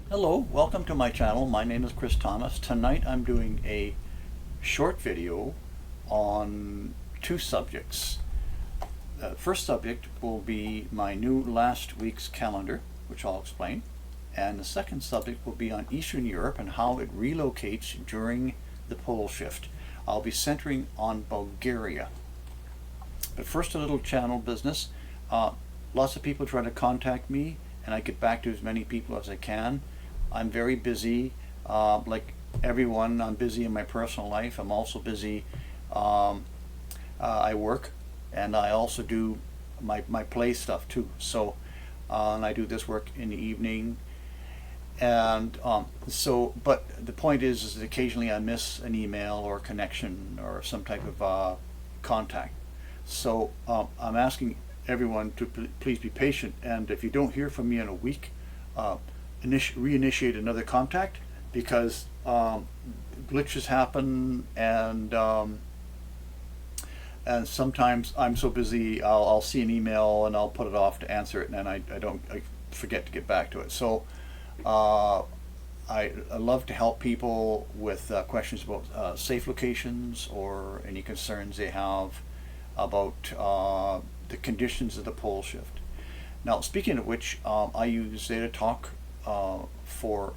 Hello, welcome to my channel. My name is Chris Thomas. Tonight I'm doing a short video on two subjects. The first subject will be my new last week's calendar, which I'll explain. And the second subject will be on Eastern Europe and how it relocates during the pole shift. I'll be centering on Bulgaria. But first, a little channel business. Lots of people try to contact me, and I get back to as many people as I can. I'm very busy, like everyone. I'm busy in my personal life. I'm also busy. I work, and I also do my play stuff too. So, and I do this work in the evening. And but the point is that occasionally I miss an email or a connection or some type of contact. So I'm asking everyone to please be patient, and if you don't hear from me in a week, reinitiate another contact, because glitches happen, and sometimes I'm so busy I'll see an email and I'll put it off to answer it, and then I forget to get back to it. So I love to help people with questions about safe locations or any concerns they have about the conditions of the pole shift. Now, speaking of which, I use ZetaTalk for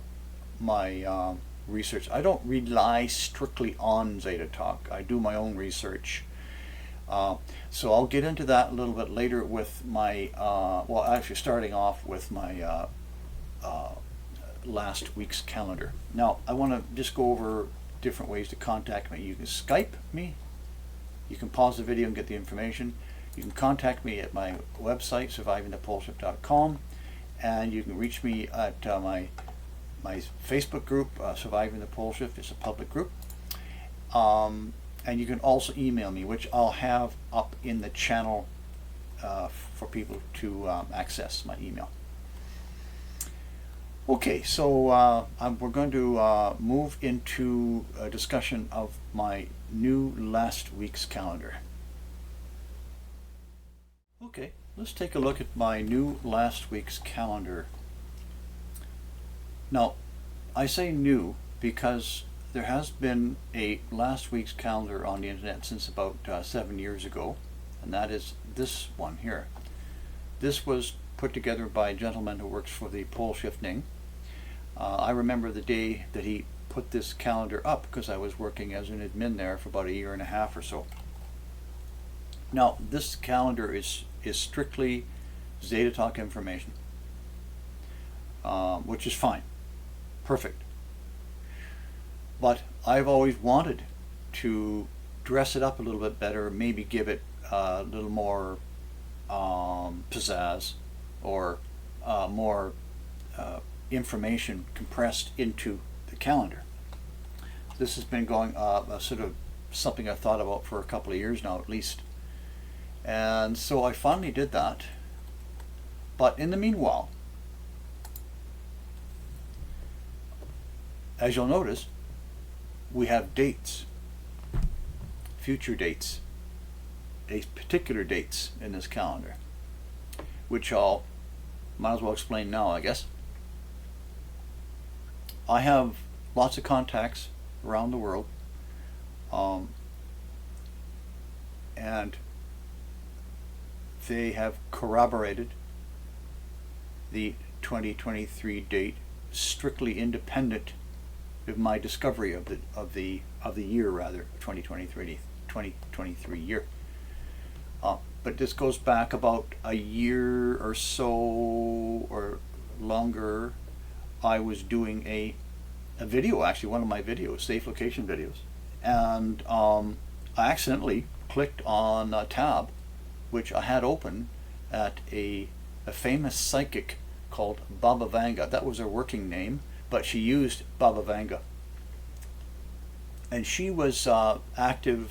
my research. I don't rely strictly on ZetaTalk. I do my own research. So I'll get into that a little bit later with my, well, actually starting off with my last week's calendar. Now, I want to just go over different ways to contact me. You can Skype me. You can pause the video and get the information. You can contact me at my website, survivingthepoleshift.com, and you can reach me at my Facebook group, Surviving the Pole Shift. It's a public group. And you can also email me, which I'll have up in the channel for people to access my email. Okay, so we're going to move into a discussion of my new last week's calendar. Okay, let's take a look at my new last week's calendar. Now, I say new because there has been a last week's calendar on the internet since about 7 years ago, and that is this one here. This was put together by a gentleman who works for the pole shifting. I remember the day that he put this calendar up because I was working as an admin there for about a year and a half or so. Now, this calendar is strictly ZetaTalk information, which is fine, perfect. But I've always wanted to dress it up a little bit better, maybe give it a little more pizzazz, or more information compressed into the calendar. This has been going sort of something I've thought about for a couple of years now at least. And so I finally did that. But in the meanwhile, as you'll notice, we have dates, future dates, particular dates in this calendar, which I'll might as well explain now, I guess. I have lots of contacts around the world, and they have corroborated the 2023 date, strictly independent of my discovery of the year, rather 2023 year. But this goes back about a year or so or longer. I was doing a video, actually one of my videos, safe location videos, and I accidentally clicked on a tab which I had open at a famous psychic called Baba Vanga. That was her working name, but she used Baba Vanga. And she was active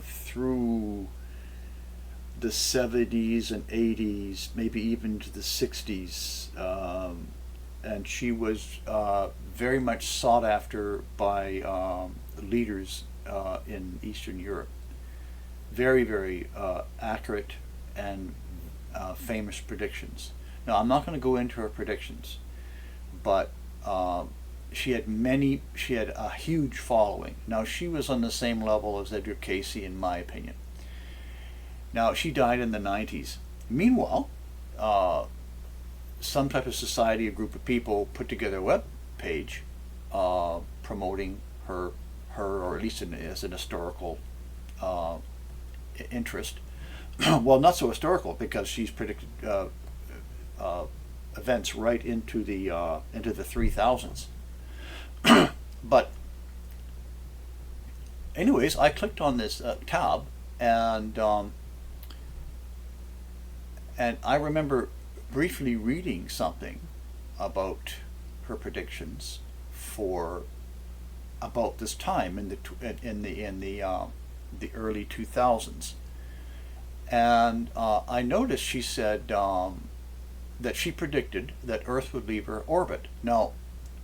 through the 70s and 80s, maybe even to the 60s. And she was very much sought after by leaders in Eastern Europe. Very, very accurate and famous predictions. Now, I'm not going to go into her predictions, but She had a huge following. Now, she was on the same level as Edgar Cayce, in my opinion. Now, she died in the 90s. Meanwhile, some type of society, a group of people, put together a web page promoting her, or at least as an historical interest. Well, not so historical, because she's predicted events right into the 3000s. But anyways, I clicked on this tab, and I remember briefly reading something about her predictions for about this time in the early 2000s, and I noticed she said that she predicted that Earth would leave her orbit. Now,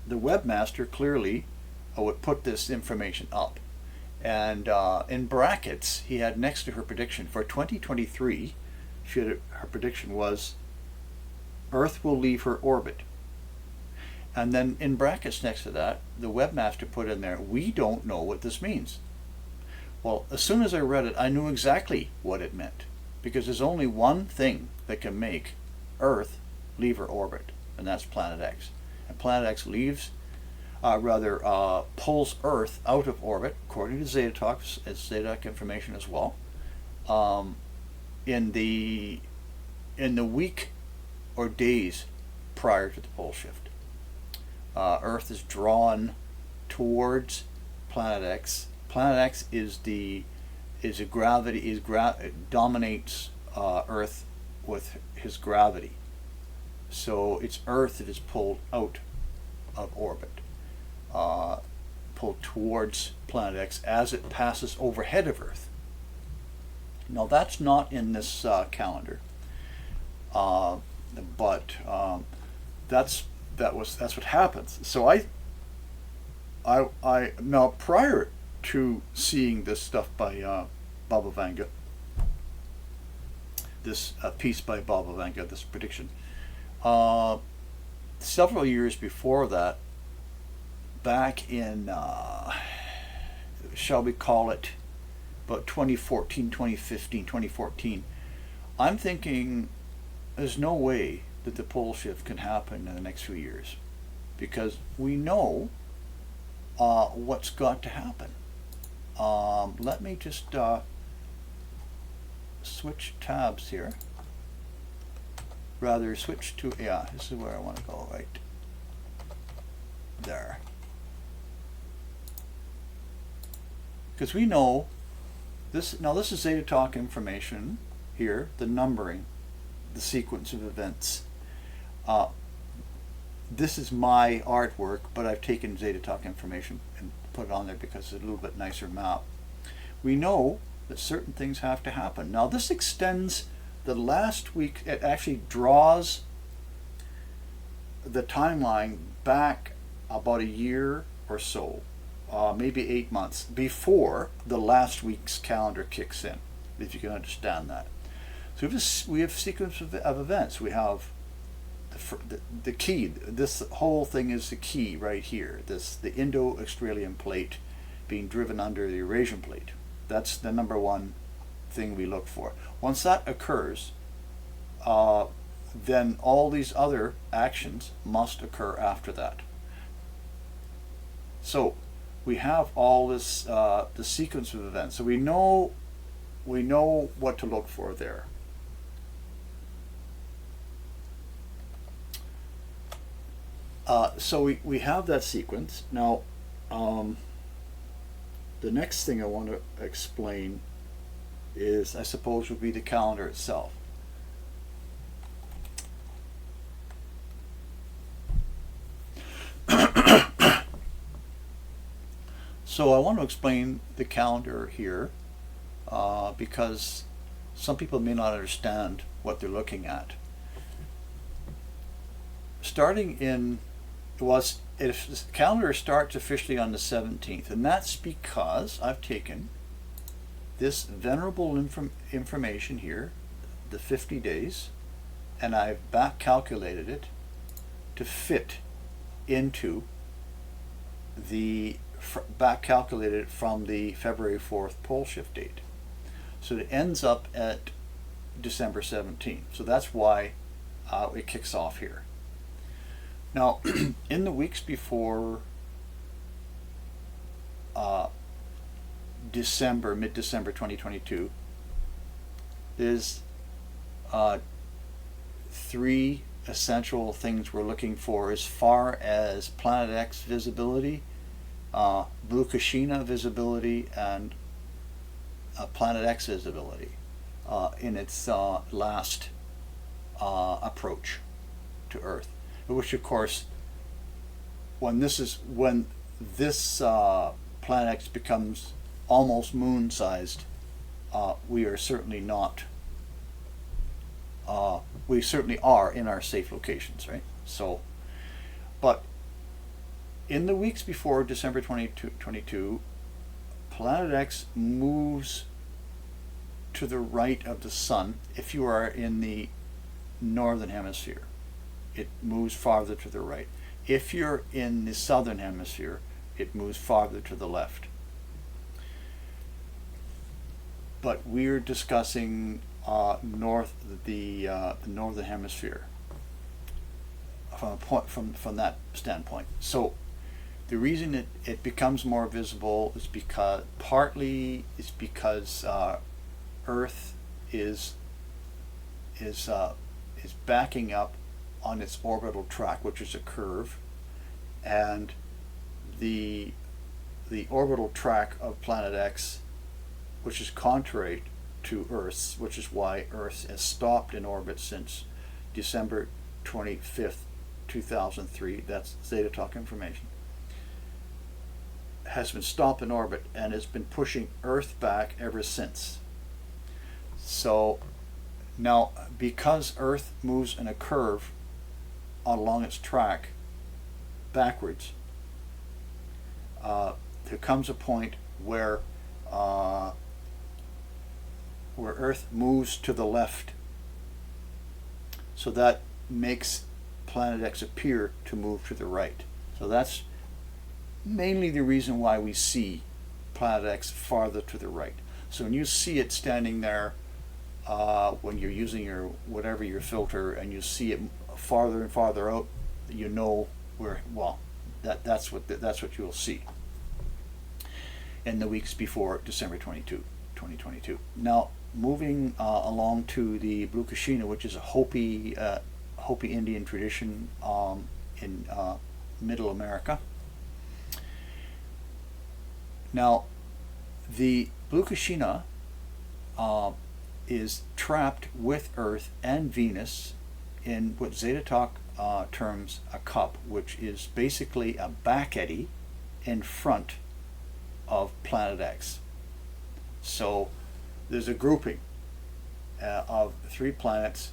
the webmaster clearly would put this information up, and in brackets he had next to her prediction for 2023. Her prediction was Earth will leave her orbit, and then in brackets next to that, the webmaster put in there, "We don't know what this means." Well, as soon as I read it, I knew exactly what it meant, because there's only one thing that can make Earth leave her orbit, and that's Planet X. And Planet X pulls Earth out of orbit, according to Zeta information as well, in the week or days prior to the pole shift. Earth is drawn towards Planet X. Planet X dominates Earth with his gravity. So it's Earth that is pulled out of orbit, pulled towards Planet X as it passes overhead of Earth. Now, that's not in this calendar, but that's what happens. So I now, prior to seeing this stuff by Baba Vanga, this piece by Baba Vanga, this prediction, several years before that, back in shall we call it about 2014, 2015, 2014, I'm thinking there's no way that the pole shift can happen in the next few years, because we know what's got to happen. Let me just switch tabs here. Rather, switch to, this is where I want to go, right there. Because we know this. Now, this is Zeta Talk information here, the numbering, the sequence of events. This is my artwork, but I've taken Zeta Talk information and put it on there because it's a little bit nicer map. We know that certain things have to happen. Now, this extends the last week. It actually draws the timeline back about a year or so, maybe 8 months before the last week's calendar kicks in, if you can understand that. So we have a sequence of events. We have the key. This whole thing is the key right here. The Indo-Australian plate being driven under the Eurasian plate. That's the number one thing we look for. Once that occurs, then all these other actions must occur after that. So we have all this, the sequence of events. So we know what to look for there. So we have that sequence. Now, the next thing I want to explain is, I suppose, would be the calendar itself. So I want to explain the calendar here because some people may not understand what they're looking at. Starting in, if the calendar starts officially on the 17th, and that's because I've taken this venerable information here, the 50 days, and I've back calculated it to fit into the back calculated from the February 4th pole shift date. So it ends up at December 17th. So that's why it kicks off here. Now, in the weeks before mid-December 2022, there's three essential things we're looking for as far as Planet X visibility, Blue Kashina visibility, and Planet X visibility in its last approach to Earth. Which, of course, when this Planet X becomes almost moon-sized, we are certainly not. We certainly are in our safe locations, right? So, but in the weeks before December 2022, Planet X moves to the right of the Sun. If you are in the northern hemisphere, it moves farther to the right. If you're in the southern hemisphere, it moves farther to the left. But we're discussing the northern hemisphere from that standpoint. So the reason it becomes more visible is because Earth is backing up on its orbital track, which is a curve, and the orbital track of Planet X, which is contrary to Earth's, which is why Earth has stopped in orbit since December 25th, 2003. That's Zeta Talk information. Has been stopped in orbit and has been pushing Earth back ever since. So now, because Earth moves in a curve along its track backwards, there comes a point where Earth moves to the left. So that makes Planet X appear to move to the right. So that's mainly the reason why we see Planet X farther to the right. So when you see it standing there, when you're using your filter, and you see it farther and farther out, you know where. Well, that's what you'll see in the weeks before December 2022. Now, moving along to the Blue Kashina, which is a Hopi Indian tradition in Middle America. Now, the Blue Kashina is trapped with Earth and Venus in what Zeta Talk terms a cup, which is basically a back eddy in front of Planet X. So there's a grouping of three planets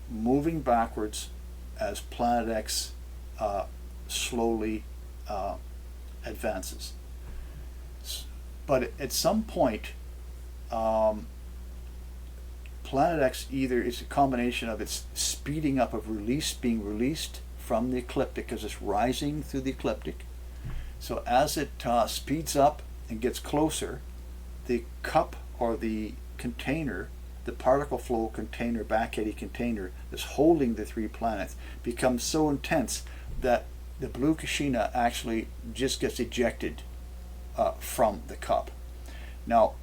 moving backwards as Planet X slowly advances. But at some point, Planet X either is a combination of its speeding up of being released from the ecliptic as it's rising through the ecliptic. So as it speeds up and gets closer, the cup or the container, the particle flow container, back eddy container that's holding the three planets, becomes so intense that the Blue Kashina actually just gets ejected from the cup. Now,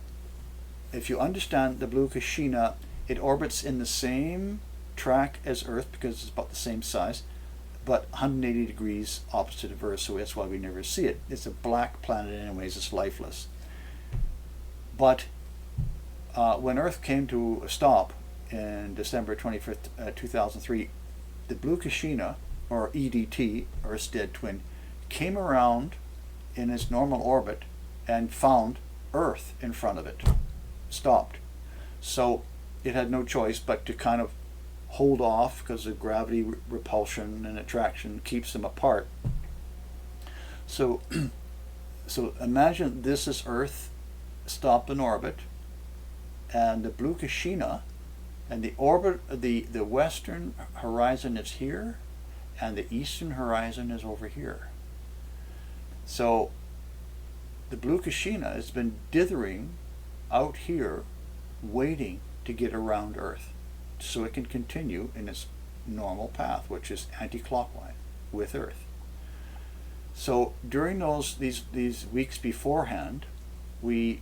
if you understand the Blue Kashina, it orbits in the same track as Earth because it's about the same size, but 180 degrees opposite of Earth, so that's why we never see it. It's a black planet anyways, it's lifeless. But when Earth came to a stop in December 25th, 2003, the Blue Kashina, or EDT, Earth's dead twin, came around in its normal orbit and found Earth in front of it, stopped. So it had no choice but to kind of hold off because of gravity repulsion and attraction keeps them apart. So imagine this is Earth stopped in orbit, and the Blue Kashina, and the orbit, the western horizon is here, and the eastern horizon is over here. So the blue Kashina has been dithering out here, waiting to get around Earth so it can continue in its normal path, which is anti-clockwise with Earth. So during these weeks beforehand, we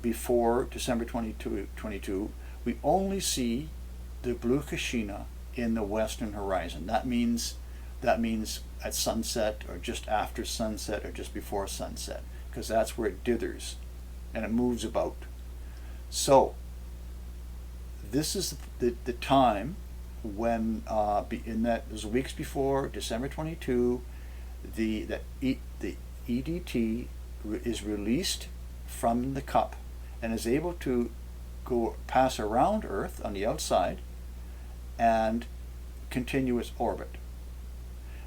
before December 2022, we only see the blue Kashina in the western horizon. That means at sunset, or just after sunset, or just before sunset, because that's where it dithers and it moves about. So this is the time when in those weeks before December 22, the EDT is released from the cup and is able to pass around Earth on the outside and continue its orbit.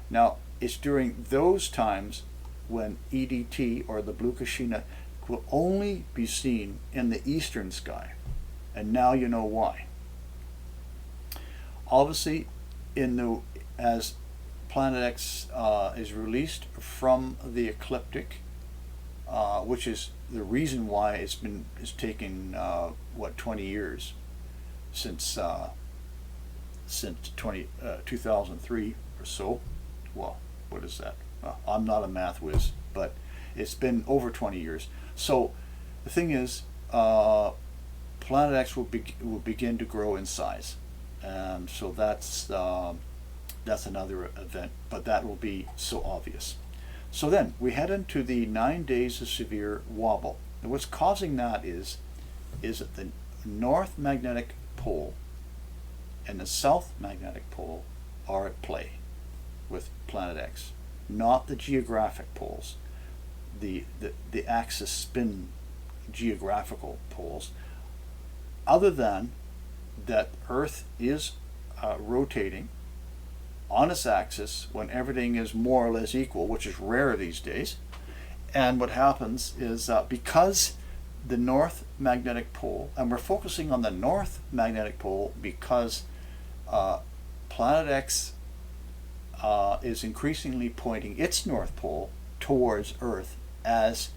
Now, it's during those times when EDT, or the blue Kashina, will only be seen in the eastern sky. And now you know why. Obviously, as Planet X is released from the ecliptic, which is the reason why it's taken 20 years since 2003 or so. Well, what is that? Well, I'm not a math whiz, but it's been over 20 years. So the thing is, Planet X will begin to grow in size, and so that's another event, but that will be so obvious. So then we head into the 9 days of severe wobble. And what's causing that is that the north magnetic pole and the south magnetic pole are at play with Planet X, not the geographic poles, the axis spin geographical poles, other than that Earth is rotating on its axis when everything is more or less equal, which is rare these days. And what happens is because the north magnetic pole, and we're focusing on the north magnetic pole because Planet X is increasingly pointing its north pole towards Earth as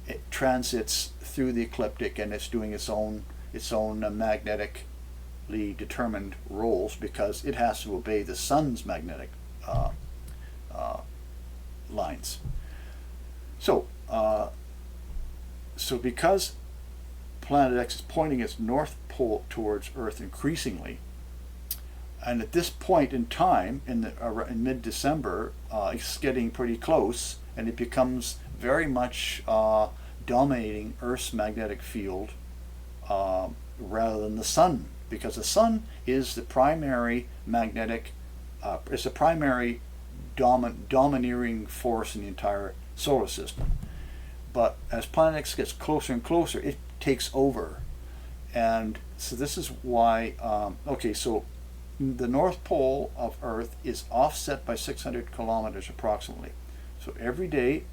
it transits through the ecliptic, and it's doing its own magnetically determined roles because it has to obey the sun's magnetic lines. So because Planet X is pointing its north pole towards Earth increasingly, and at this point in time, in mid-December, it's getting pretty close, and it becomes very much dominating Earth's magnetic field rather than the sun, because the sun is the primary magnetic, is the primary domineering force in the entire solar system. But as Planet X gets closer and closer, it takes over. And so this is why, so the north pole of Earth is offset by 600 kilometers approximately. So every day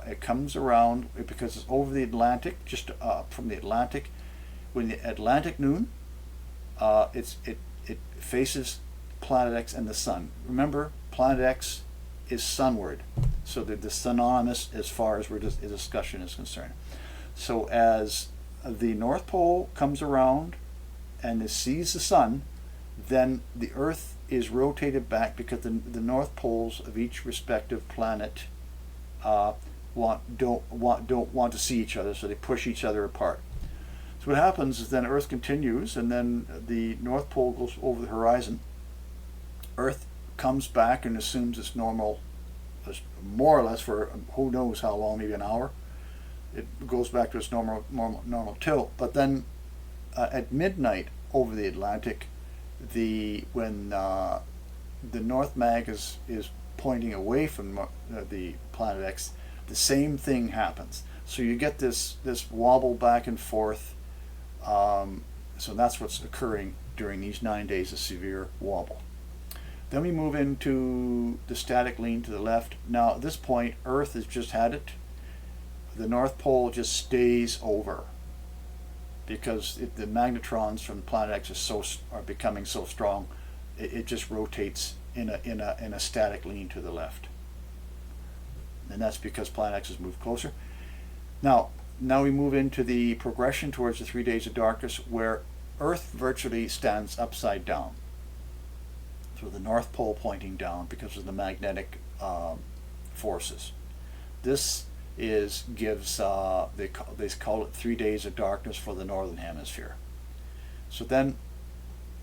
it comes around, because it's over the Atlantic, just from the Atlantic. When the Atlantic noon, it faces Planet X and the sun. Remember, Planet X is sunward, so they're synonymous as far as the discussion is concerned. So as the North Pole comes around and it sees the sun, then the Earth is rotated back, because the North Poles of each respective planet don't want to see each other, so they push each other apart. So what happens is then Earth continues, and then the North Pole goes over the horizon. Earth comes back and assumes its normal, more or less for who knows how long, maybe an hour. It goes back to its normal tilt. But then at midnight over the Atlantic, when the North Mag is pointing away from the Planet X, the same thing happens. So you get this wobble back and forth. So that's what's occurring during these 9 days of severe wobble. Then we move into the static lean to the left. Now at this point, Earth has just had it. The North Pole just stays over, because the magnetrons from Planet X are becoming so strong, it just rotates in a static lean to the left, and that's because Planet X has moved closer. Now we move into the progression towards the 3 days of darkness, where Earth virtually stands upside down. So the North Pole pointing down because of the magnetic forces. This gives they call it 3 days of darkness for the northern hemisphere. So then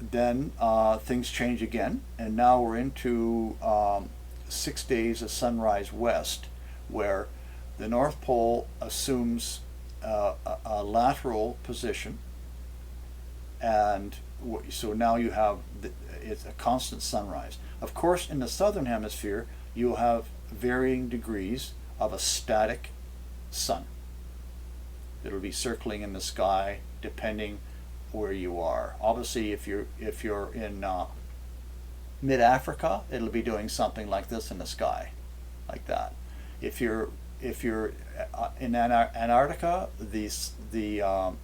things change again, and now we're into 6 days of sunrise west, where the North Pole assumes a lateral position, and so now you have it's a constant sunrise. Of course, in the southern hemisphere, you'll have varying degrees of a static sun. It'll be circling in the sky depending where you are. Obviously, if you're in mid-Africa, it'll be doing something like this in the sky, like that. If you're in Antarctica, the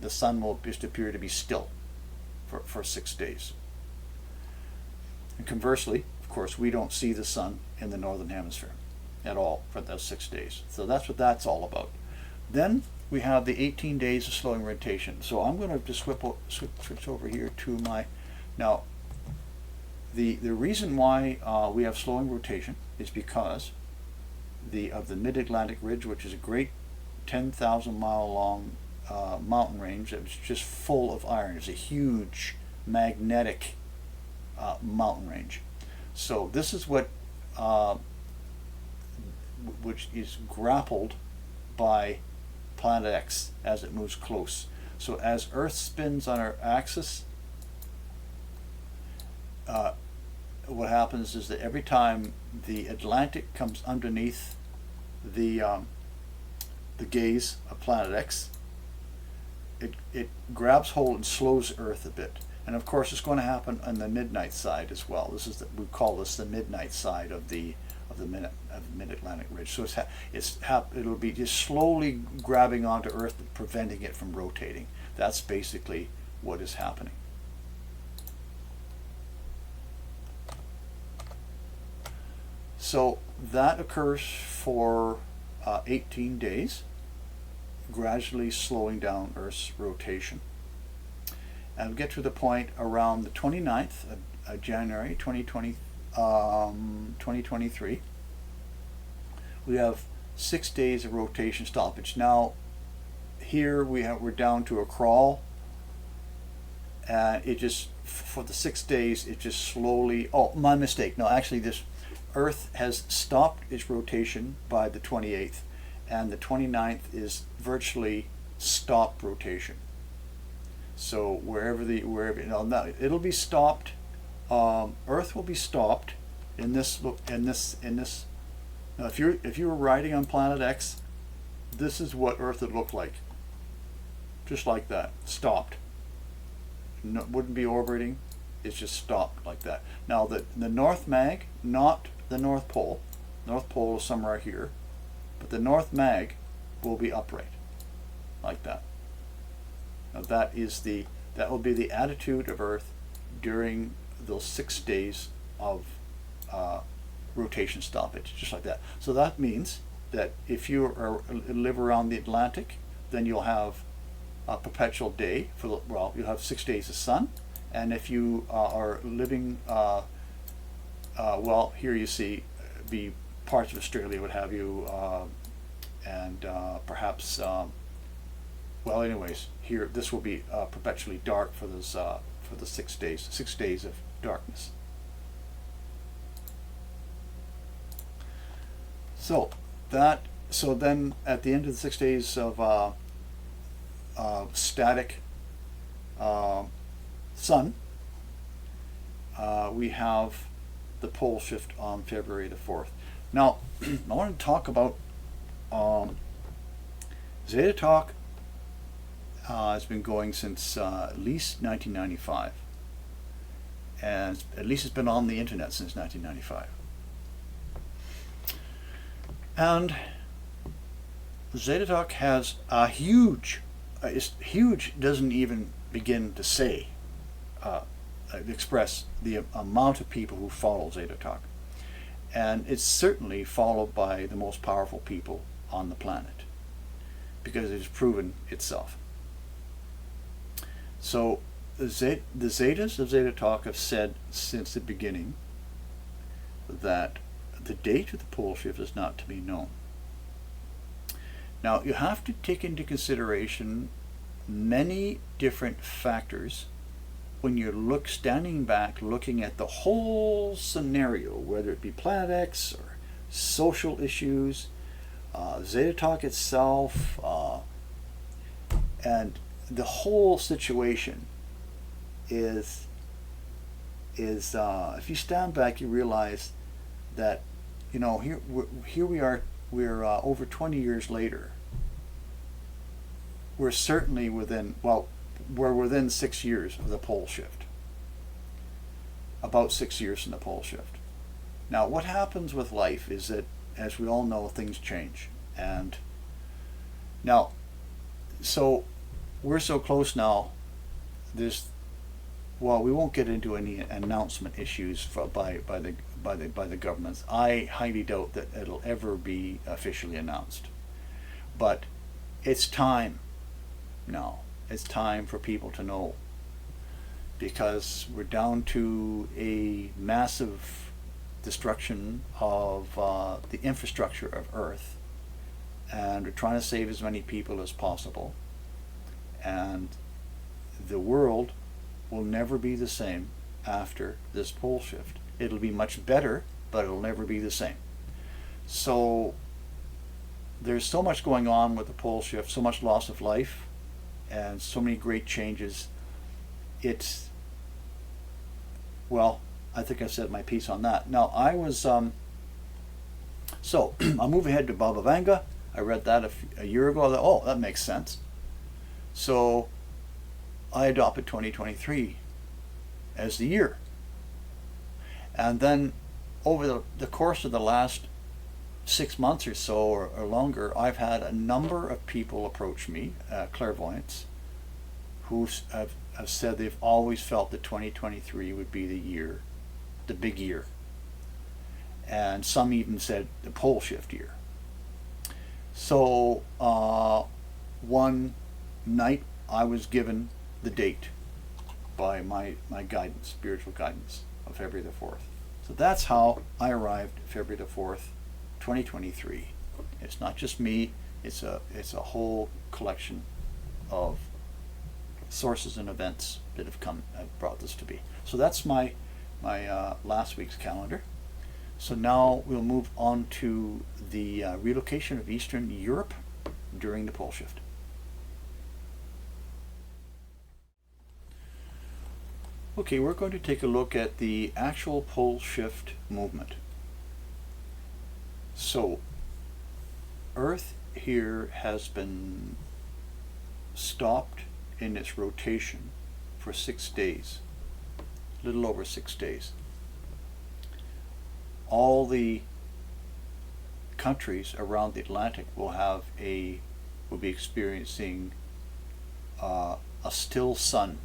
sun will just appear to be still for 6 days. And conversely, of course, we don't see the sun in the northern hemisphere at all for those 6 days. So that's what that's all about. Then we have the 18 days of slowing rotation. So I'm going to just switch over here to my, now the reason why we have slowing rotation is because of the mid-Atlantic ridge, which is a great 10,000 mile long mountain range that was just full of iron. It's a huge magnetic mountain range. So this is what which is grappled by Planet X as it moves close. So as Earth spins on our axis, what happens is that every time the Atlantic comes underneath the gaze of Planet X, it grabs hold and slows Earth a bit. And of course, it's going to happen on the midnight side as well. This is we call this the midnight side of the mid-Atlantic ridge. So it'll be just slowly grabbing onto Earth, preventing it from rotating. That's basically what is happening. So that occurs for 18 days, gradually slowing down Earth's rotation. And we'll get to the point around the 29th of January 2023. We have 6 days of rotation stoppage. Now here we're down to a crawl, and it just, for the 6 days, it just slowly, oh, my mistake. No, actually this Earth has stopped its rotation by the 28th, and the 29th is virtually stopped rotation. So wherever it'll be stopped, Earth will be stopped in this. Now, if you were riding on Planet X, this is what Earth would look like. Just like that, stopped. No, wouldn't be orbiting. It's just stopped like that. Now the North Mag, not the North Pole. North Pole is somewhere here, but the North Mag will be upright, like that. Now that will be the attitude of Earth during those 6 days of rotation stoppage, just like that. So that means that if you live around the Atlantic, then you'll have a perpetual day you'll have 6 days of sun. And if you are living, well, here you see, be parts of Australia would have you, and perhaps, well, anyways, here this will be perpetually dark for those for the 6 days, 6 days of darkness. So then at the end of the 6 days of static sun, we have the pole shift on February the 4th. Now, I want to talk about Zeta Talk. Has been going since at least 1995, and at least it's been on the internet since 1995. And Zeta Talk has a huge, it's huge doesn't even begin to say express the amount of people who follow Zeta Talk. And it's certainly followed by the most powerful people on the planet, because it has proven itself. So the Zetas of Zeta Talk have said since the beginning that the date of the pole shift is not to be known. Now, you have to take into consideration many different factors when you're standing back looking at the whole scenario, whether it be Planet X or social issues, Zeta Talk itself, and the whole situation is if you stand back, you realize that, you know, here we are. We're over 20 years later. We're certainly within, well, we're within 6 years of the pole shift. About 6 years from the pole shift. Now, what happens with life is that, as we all know, things change. And now, so we're so close now. Well, we won't get into any announcement issues by the governments. I highly doubt that it'll ever be officially announced. But it's time now. It's time for people to know, because we're down to a massive destruction of the infrastructure of Earth, and we're trying to save as many people as possible. And the world will never be the same after this pole shift. It'll be much better, but it'll never be the same. So there's so much going on with the pole shift, so much loss of life, and so many great changes. It's, well, I think I said my piece on that. Now, I was, so I'll move ahead to Baba Vanga. I read that a year ago. I thought, oh, that makes sense. So I adopted 2023 as the year. And then over the course of the last 6 months or so, or longer, I've had a number of people approach me, clairvoyants, who have said they've always felt that 2023 would be the year, the big year. And some even said the pole shift year. So one night I was given the date by my guidance, spiritual guidance, of February the 4th. So that's how I arrived February the 4th, 2023. It's not just me, it's a whole collection of sources and events that have brought this to be. So that's my last week's calendar. So now we'll move on to the relocation of Eastern Europe during the pole shift. Okay, we're going to take a look at the actual pole shift movement. So, Earth here has been stopped in its rotation for 6 days, a little over 6 days. All the countries around the Atlantic will be experiencing a still sun.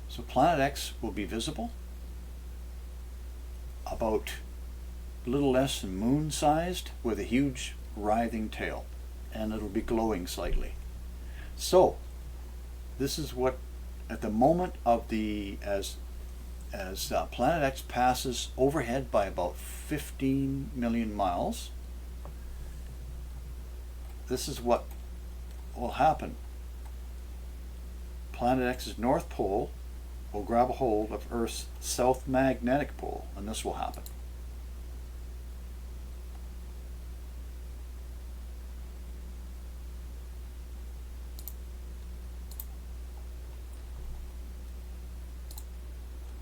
So Planet X will be visible, about a little less than moon-sized, with a huge writhing tail, and it'll be glowing slightly. So this is what, at the moment of as Planet X passes overhead by about 15 million miles, this is what will happen. Planet X's North Pole will grab a hold of Earth's south magnetic pole, and this will happen.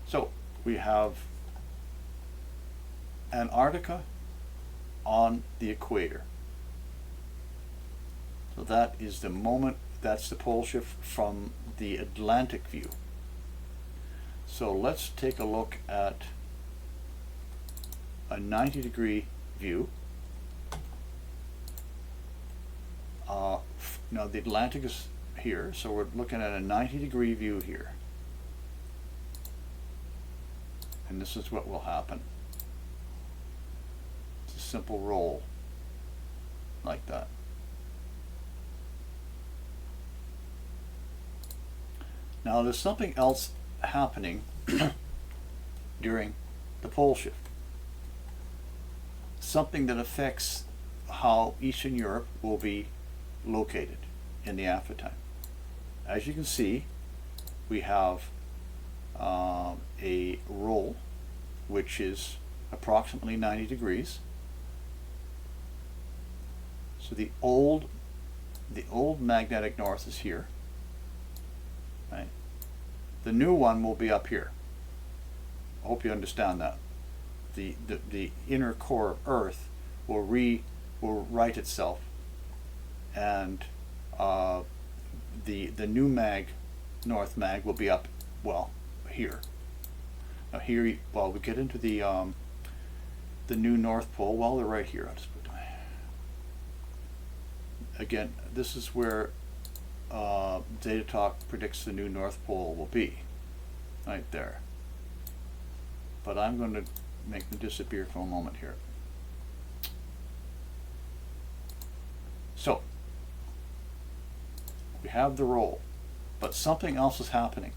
So we have Antarctica on the equator. So that is the moment, that's the pole shift from the Atlantic view. So let's take a look at a 90-degree view. Now the Atlantic here, so we're looking at a 90-degree view here. And this is what will happen. It's a simple roll like that. Now there's something else happening during the pole shift. Something that affects how Eastern Europe will be located in the aftertime. As you can see, we have a roll which is approximately 90 degrees. So the old magnetic north is here, right? The new one will be up here. I hope you understand that. The inner core of Earth will right itself, and the new north mag will be up, well, here. Now here, well, we get into the new North Pole. Well, they're right here. I'll just put again. This is where Zeta Talk predicts the new North Pole will be, right there. But I'm going to make them disappear for a moment here. So we have the roll, but something else is happening.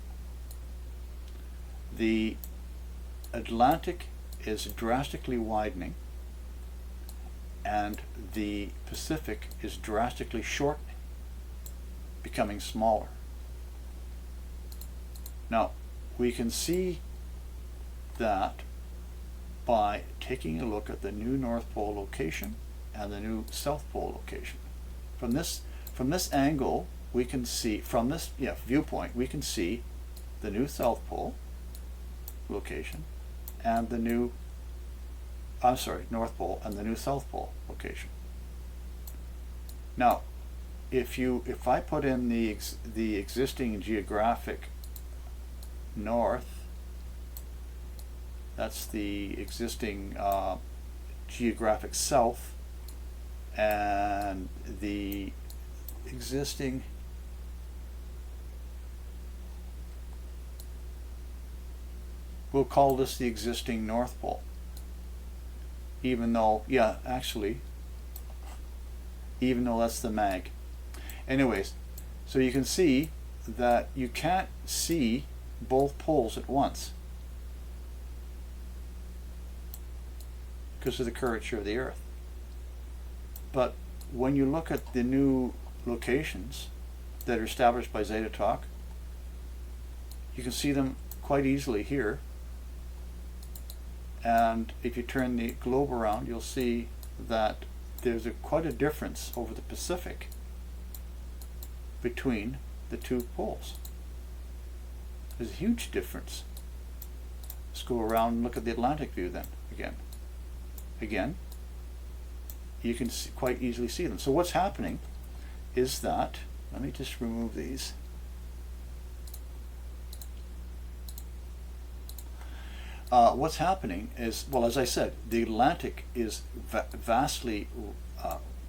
The Atlantic is drastically widening, and the Pacific is drastically shortening, becoming smaller. Now, we can see that by taking a look at the new North Pole location and the new South Pole location. From this angle, we can see, from this viewpoint, we can see the new South Pole location and the new, North Pole and the new South Pole location. Now, if I put in the existing geographic north, that's the existing geographic south, and the existing we'll call this the existing North Pole, even though, even though that's the mag. Anyways, so you can see that you can't see both poles at once because of the curvature of the Earth. But when you look at the new locations that are established by Zeta Talk, you can see them quite easily here. And if you turn the globe around, you'll see that there's quite a difference over the Pacific between the two poles. There's a huge difference. Let's go around and look at the Atlantic view then again. You can quite easily see them. So what's happening is that, let me just remove these. What's happening is, well, as I said, the Atlantic is vastly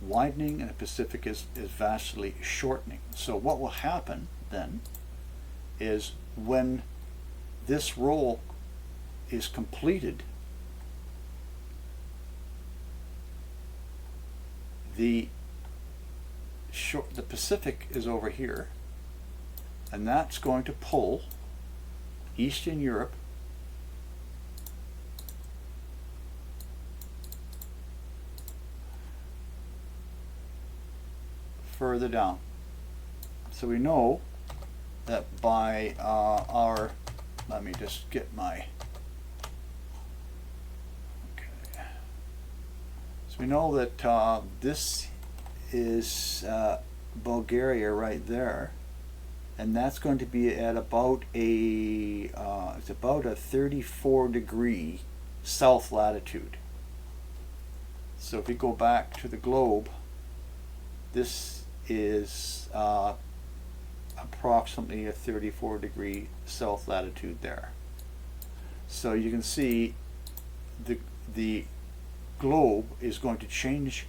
widening and the Pacific is vastly shortening. So what will happen then is when this roll is completed, the Pacific is over here, and that's going to pull Eastern Europe further down. So we know that by let me just get my, okay. So we know that this is Bulgaria right there, and that's going to be at about it's about a 34 degree south latitude. So if we go back to the globe, this is approximately a 34 degree south latitude there. So you can see the globe is going to change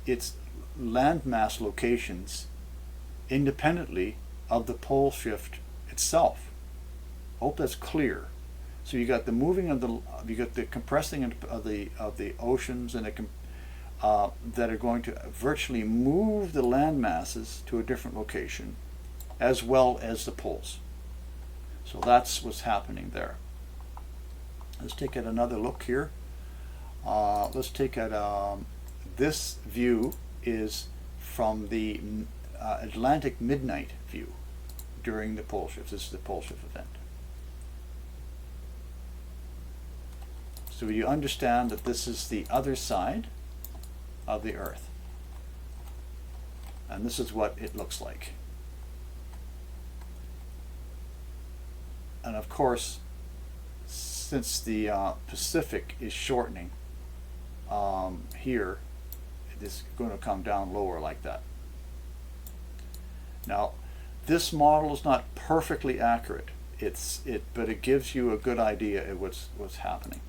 its landmass locations independently of the pole shift itself. Hope that's clear. So you got the moving of you got the compressing of the oceans and that are going to virtually move the land masses to a different location, as well as the poles. So that's what's happening there. Let's take at another look here. Let's take at this view is from the Atlantic midnight view during the pole shift. This is the pole shift event. So you understand that this is the other side of the Earth. And this is what it looks like. And of course, since the Pacific is shortening, here it is going to come down lower like that. Now, this model is not perfectly accurate. But it gives you a good idea of what's happening.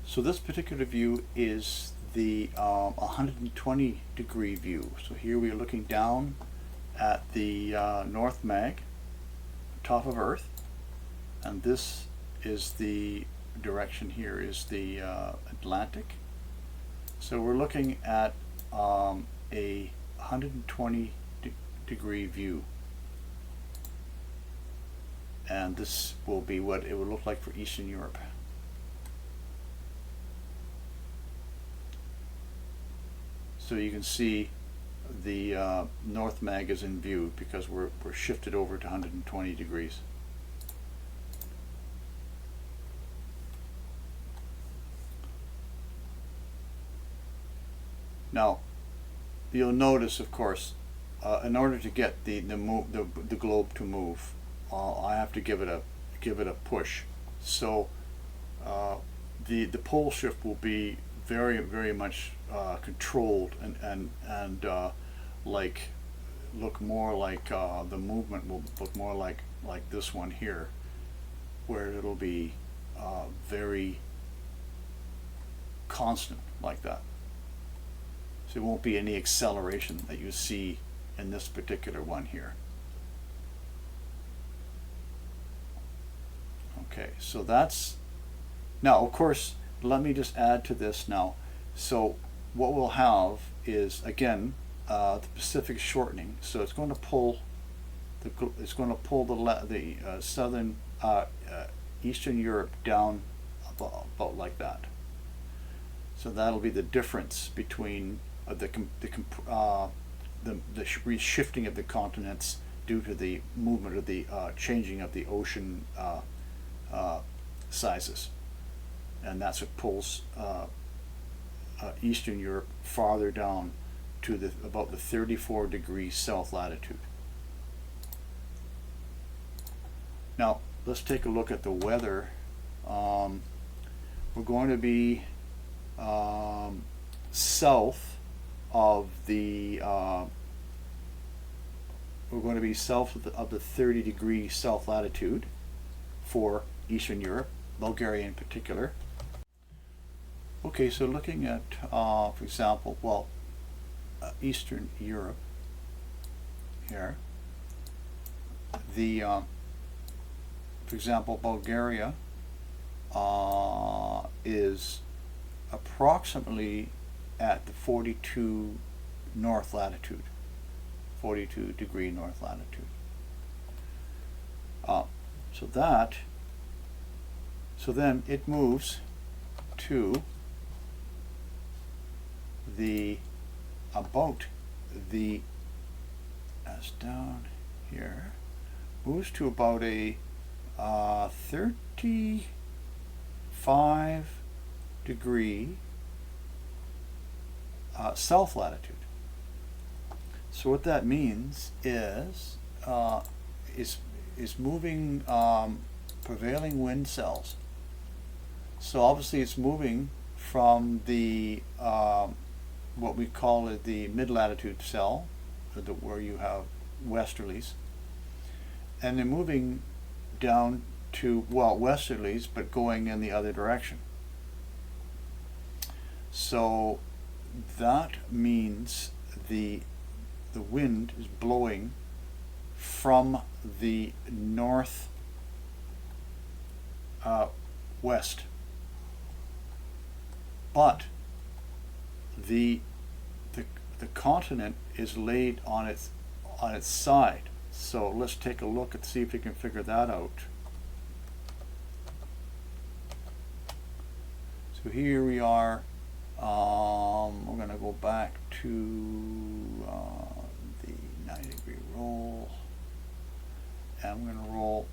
So this particular view is the 120 degree view. So here we are looking down at the North Mag, top of Earth, and this is the direction here is the Atlantic. So we're looking at a 120 degree view, and this will be what it would look like for Eastern Europe. So you can see the North Mag is in view because we're shifted over to 120 degrees. Now, you'll notice, of course, in order to get the globe to move, I have to give it a push. So the pole shift will be very much controlled and like look more like the movement will look more like this one here, where it'll be very constant like that. So there won't be any acceleration that you see in this particular one here. Okay, so that's now, of course, let me just add to this now. So what we'll have is, again, the Pacific shortening. So it's going to pull the southern Eastern Europe down about like that. So that'll be the difference between the shifting of the continents due to the movement of the changing of the ocean sizes, and that's what pulls Eastern Europe farther down to about the 34 degrees south latitude. Now let's take a look at the weather. We're going to be south of the of the 30 degree south latitude for Eastern Europe, Bulgaria in particular. Okay, so looking at, for example, well, Eastern Europe here, for example, Bulgaria is approximately at the 42 north latitude, 42 degree north latitude. So then it moves to as down here, moves to about a 35 degree south latitude. So what that means is moving prevailing wind cells. So obviously it's moving from the what we call it the mid-latitude cell, where you have westerlies, and they're moving down to, well, westerlies, but going in the other direction. So that means the wind is blowing from the north west, but the continent is laid on its side. So let's take a look and see if we can figure that out. So here we are. We're going to go back to the 90-degree roll, and we're going to roll.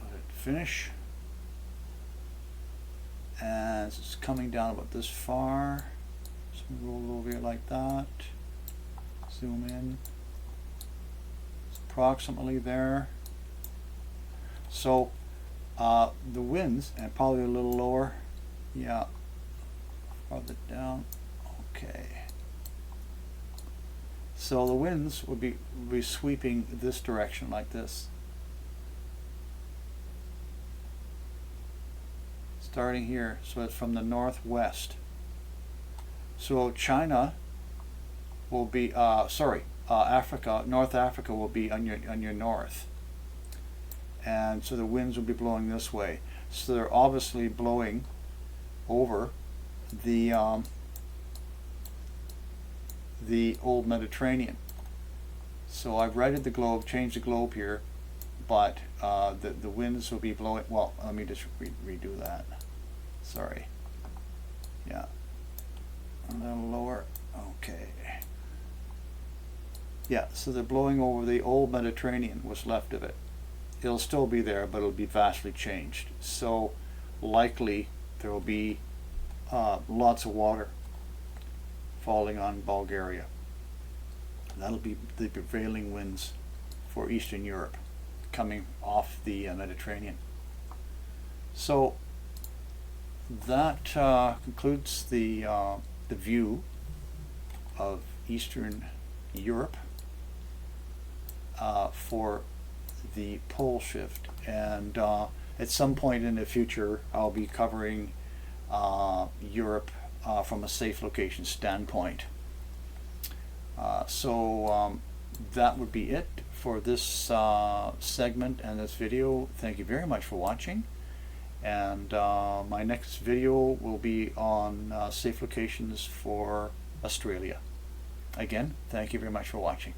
Let it finish, and it's coming down about this far. So we roll it over here like that. Zoom in. It's approximately there. So the winds, and probably a little lower, yeah, farther down, okay. So the winds would be sweeping this direction like this, starting here. So it's from the northwest. So China will be, Africa, North Africa will be on your north. And so the winds will be blowing this way. So they're obviously blowing over the old Mediterranean. So I've righted the globe, changed the globe here, but the winds will be blowing. Well, let me just redo that. Sorry. Yeah. A little lower. Okay. Yeah. So they're blowing over the old Mediterranean, what's left of it. It'll still be there, but it'll be vastly changed. So likely there will be lots of water falling on Bulgaria. That'll be the prevailing winds for Eastern Europe coming off the Mediterranean. So that concludes the view of Eastern Europe for the pole shift, and at some point in the future I'll be covering Europe from a safe location standpoint. So that would be it for this segment and this video. Thank you very much for watching, and my next video will be on safe locations for Australia. Again, thank you very much for watching.